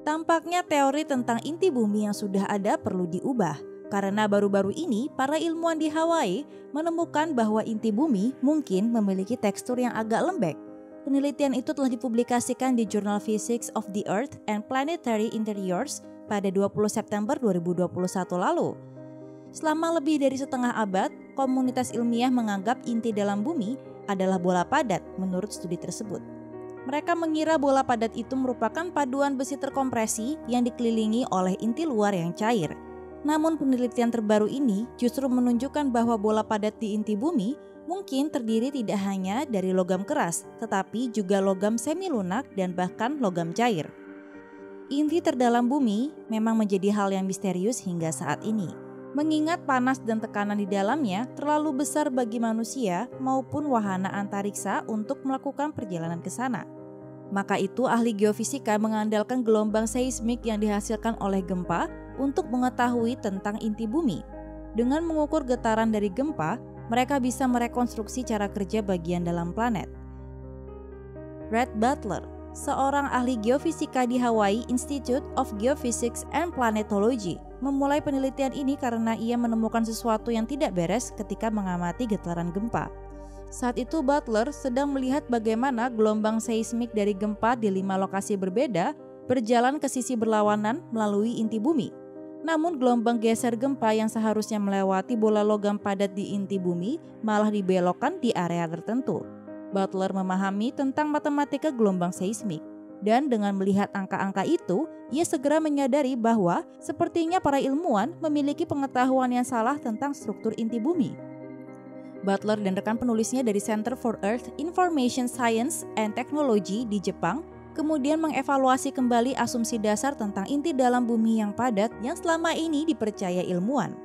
Tampaknya teori tentang inti bumi yang sudah ada perlu diubah, karena baru-baru ini para ilmuwan di Hawaii menemukan bahwa inti bumi mungkin memiliki tekstur yang agak lembek. Penelitian itu telah dipublikasikan di Journal Physics of the Earth and Planetary Interiors pada 20 September 2021 lalu. Selama lebih dari setengah abad, komunitas ilmiah menganggap inti dalam bumi adalah bola padat menurut studi tersebut. Mereka mengira bola padat itu merupakan paduan besi terkompresi yang dikelilingi oleh inti luar yang cair. Namun penelitian terbaru ini justru menunjukkan bahwa bola padat di inti bumi mungkin terdiri tidak hanya dari logam keras, tetapi juga logam semi lunak dan bahkan logam cair. Inti terdalam bumi memang menjadi hal yang misterius hingga saat ini, mengingat panas dan tekanan di dalamnya terlalu besar bagi manusia maupun wahana antariksa untuk melakukan perjalanan ke sana. Maka itu ahli geofisika mengandalkan gelombang seismik yang dihasilkan oleh gempa untuk mengetahui tentang inti bumi. Dengan mengukur getaran dari gempa, mereka bisa merekonstruksi cara kerja bagian dalam planet. Red Butler, seorang ahli geofisika di Hawaii Institute of Geophysics and Planetology, memulai penelitian ini karena ia menemukan sesuatu yang tidak beres ketika mengamati getaran gempa. Saat itu Butler sedang melihat bagaimana gelombang seismik dari gempa di 5 lokasi berbeda berjalan ke sisi berlawanan melalui inti bumi. Namun gelombang geser gempa yang seharusnya melewati bola logam padat di inti bumi malah dibelokkan di area tertentu. Butler memahami tentang matematika gelombang seismik, dan dengan melihat angka-angka itu, ia segera menyadari bahwa sepertinya para ilmuwan memiliki pengetahuan yang salah tentang struktur inti bumi. Butler dan rekan penulisnya dari Center for Earth Information Science and Technology di Jepang kemudian mengevaluasi kembali asumsi dasar tentang inti dalam bumi yang padat yang selama ini dipercaya ilmuwan.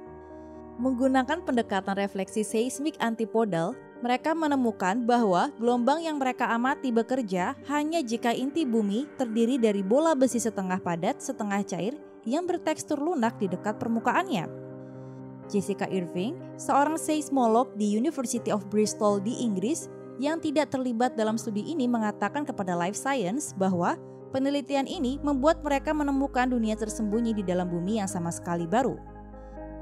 Menggunakan pendekatan refleksi seismik antipodal, mereka menemukan bahwa gelombang yang mereka amati bekerja hanya jika inti bumi terdiri dari bola besi setengah padat, setengah cair yang bertekstur lunak di dekat permukaannya. Jessica Irving, seorang seismolog di University of Bristol di Inggris yang tidak terlibat dalam studi ini, mengatakan kepada Life Science bahwa penelitian ini membuat mereka menemukan dunia tersembunyi di dalam bumi yang sama sekali baru.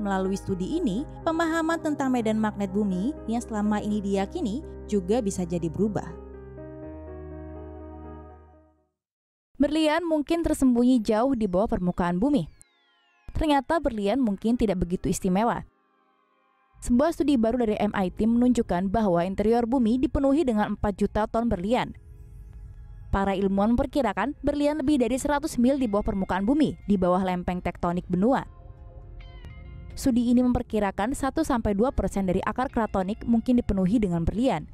Melalui studi ini, pemahaman tentang medan magnet bumi yang selama ini diyakini juga bisa jadi berubah. Berlian mungkin tersembunyi jauh di bawah permukaan bumi. Ternyata berlian mungkin tidak begitu istimewa. Sebuah studi baru dari MIT menunjukkan bahwa interior bumi dipenuhi dengan 4 juta ton berlian. Para ilmuwan memperkirakan berlian lebih dari 100 mil di bawah permukaan bumi, di bawah lempeng tektonik benua. Studi ini memperkirakan 1-2% dari akar kratonik mungkin dipenuhi dengan berlian.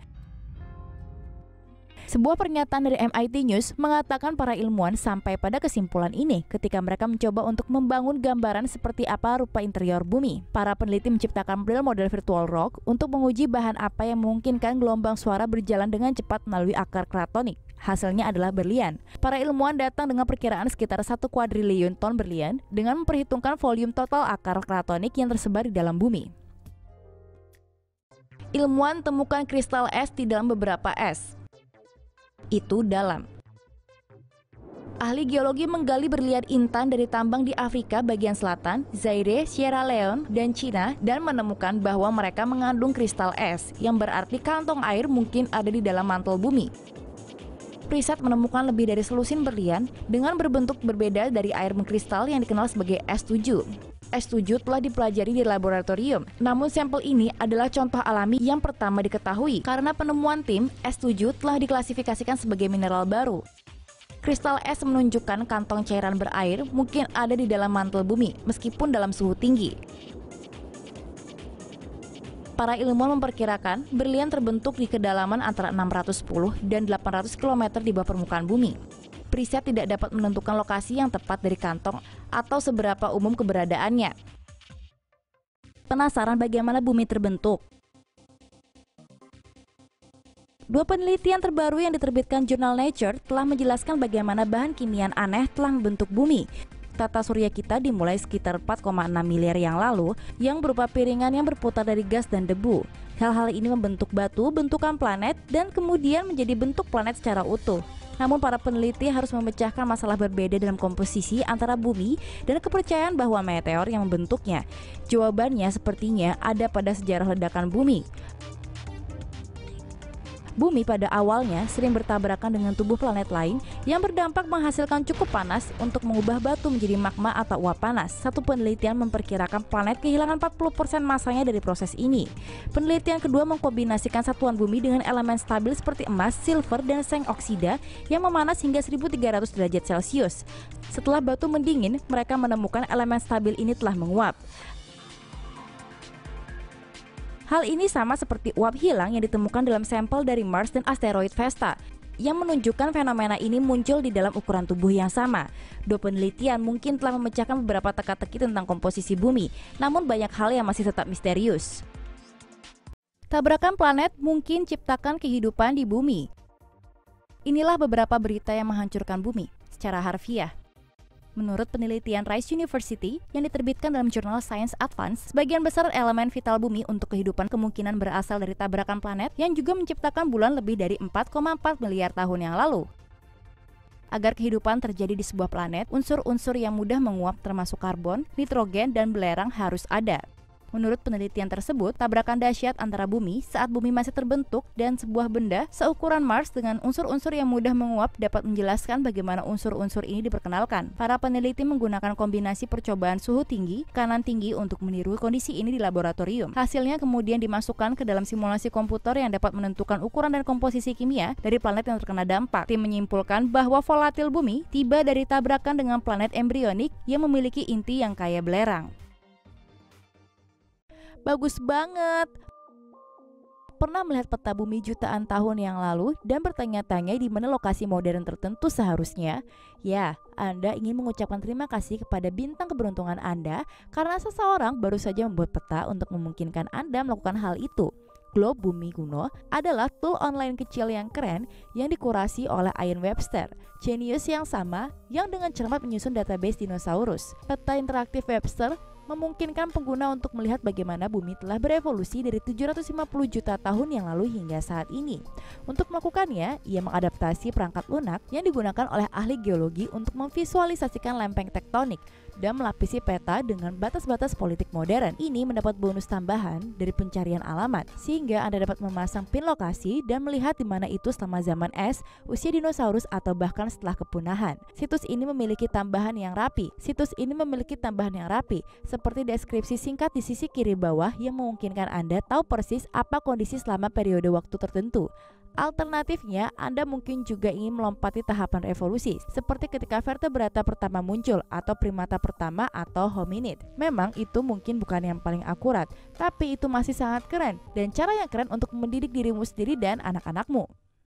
Sebuah pernyataan dari MIT News mengatakan para ilmuwan sampai pada kesimpulan ini ketika mereka mencoba untuk membangun gambaran seperti apa rupa interior bumi. Para peneliti menciptakan model virtual rock untuk menguji bahan apa yang memungkinkan gelombang suara berjalan dengan cepat melalui akar kratonik. Hasilnya adalah berlian. Para ilmuwan datang dengan perkiraan sekitar 1 kuadriliun ton berlian dengan memperhitungkan volume total akar kratonik yang tersebar di dalam bumi. Ilmuwan temukan kristal es di dalam beberapa es. Itu dalam. Ahli geologi menggali berlian intan dari tambang di Afrika bagian selatan, Zaire, Sierra Leone, dan Cina dan menemukan bahwa mereka mengandung kristal es, yang berarti kantong air mungkin ada di dalam mantel bumi. Riset menemukan lebih dari selusin berlian dengan berbentuk berbeda dari air mengkristal yang dikenal sebagai S7. S7 telah dipelajari di laboratorium, namun sampel ini adalah contoh alami yang pertama diketahui karena penemuan tim S7 telah diklasifikasikan sebagai mineral baru. Kristal es menunjukkan kantong cairan berair mungkin ada di dalam mantel bumi, meskipun dalam suhu tinggi. Para ilmuwan memperkirakan berlian terbentuk di kedalaman antara 610 dan 800 km di bawah permukaan bumi. Riset tidak dapat menentukan lokasi yang tepat dari kantong atau seberapa umum keberadaannya. Penasaran bagaimana bumi terbentuk? Dua penelitian terbaru yang diterbitkan jurnal Nature telah menjelaskan bagaimana bahan kimiaan aneh telah membentuk bumi. Tata surya kita dimulai sekitar 4,6 miliar yang lalu, yang berupa piringan yang berputar dari gas dan debu. Hal-hal ini membentuk batu, bentukan planet, dan kemudian menjadi bentuk planet secara utuh. Namun para peneliti harus memecahkan masalah berbeda dalam komposisi antara bumi dan kepercayaan bahwa meteor yang membentuknya. Jawabannya sepertinya ada pada sejarah ledakan bumi. Bumi pada awalnya sering bertabrakan dengan tubuh planet lain yang berdampak menghasilkan cukup panas untuk mengubah batu menjadi magma atau uap panas. Satu penelitian memperkirakan planet kehilangan 40% masanya dari proses ini. Penelitian kedua mengkombinasikan satuan bumi dengan elemen stabil seperti emas, silver, dan seng oksida yang memanas hingga 1300 derajat Celcius. Setelah batu mendingin, mereka menemukan elemen stabil ini telah menguap. Hal ini sama seperti uap hilang yang ditemukan dalam sampel dari Mars dan asteroid Vesta, yang menunjukkan fenomena ini muncul di dalam ukuran tubuh yang sama. Dua penelitian mungkin telah memecahkan beberapa teka-teki tentang komposisi bumi, namun banyak hal yang masih tetap misterius. Tabrakan planet mungkin ciptakan kehidupan di bumi. Inilah beberapa berita yang menghancurkan bumi secara harfiah. Menurut penelitian Rice University yang diterbitkan dalam jurnal Science Advance, sebagian besar elemen vital bumi untuk kehidupan kemungkinan berasal dari tabrakan planet yang juga menciptakan bulan lebih dari 4,4 miliar tahun yang lalu. Agar kehidupan terjadi di sebuah planet, unsur-unsur yang mudah menguap termasuk karbon, nitrogen, dan belerang harus ada. Menurut penelitian tersebut, tabrakan dahsyat antara bumi saat bumi masih terbentuk dan sebuah benda seukuran Mars dengan unsur-unsur yang mudah menguap dapat menjelaskan bagaimana unsur-unsur ini diperkenalkan. Para peneliti menggunakan kombinasi percobaan suhu tinggi, kanan tinggi untuk meniru kondisi ini di laboratorium. Hasilnya kemudian dimasukkan ke dalam simulasi komputer yang dapat menentukan ukuran dan komposisi kimia dari planet yang terkena dampak. Tim menyimpulkan bahwa volatil bumi tiba dari tabrakan dengan planet embrionik yang memiliki inti yang kaya belerang. Bagus banget. Pernah melihat peta bumi jutaan tahun yang lalu dan bertanya-tanya di mana lokasi modern tertentu seharusnya? Ya, Anda ingin mengucapkan terima kasih kepada bintang keberuntungan Anda karena seseorang baru saja membuat peta untuk memungkinkan Anda melakukan hal itu. Globe Bumi Kuno adalah tool online kecil yang keren yang dikurasi oleh Ian Webster, jenius yang sama yang dengan cermat menyusun database dinosaurus. Peta interaktif Webster memungkinkan pengguna untuk melihat bagaimana bumi telah berevolusi dari 750 juta tahun yang lalu hingga saat ini. Untuk melakukannya, ia mengadaptasi perangkat lunak yang digunakan oleh ahli geologi untuk memvisualisasikan lempeng tektonik dan melapisi peta dengan batas-batas politik modern. Ini mendapat bonus tambahan dari pencarian alamat, sehingga Anda dapat memasang pin lokasi dan melihat di mana itu selama zaman es, usia dinosaurus, atau bahkan setelah kepunahan. Situs ini memiliki tambahan yang rapi, seperti deskripsi singkat di sisi kiri bawah yang memungkinkan Anda tahu persis apa kondisi selama periode waktu tertentu. Alternatifnya, Anda mungkin juga ingin melompati tahapan evolusi, seperti ketika vertebrata pertama muncul, atau primata pertama, atau hominid. Memang itu mungkin bukan yang paling akurat, tapi itu masih sangat keren, dan cara yang keren untuk mendidik dirimu sendiri dan anak-anakmu.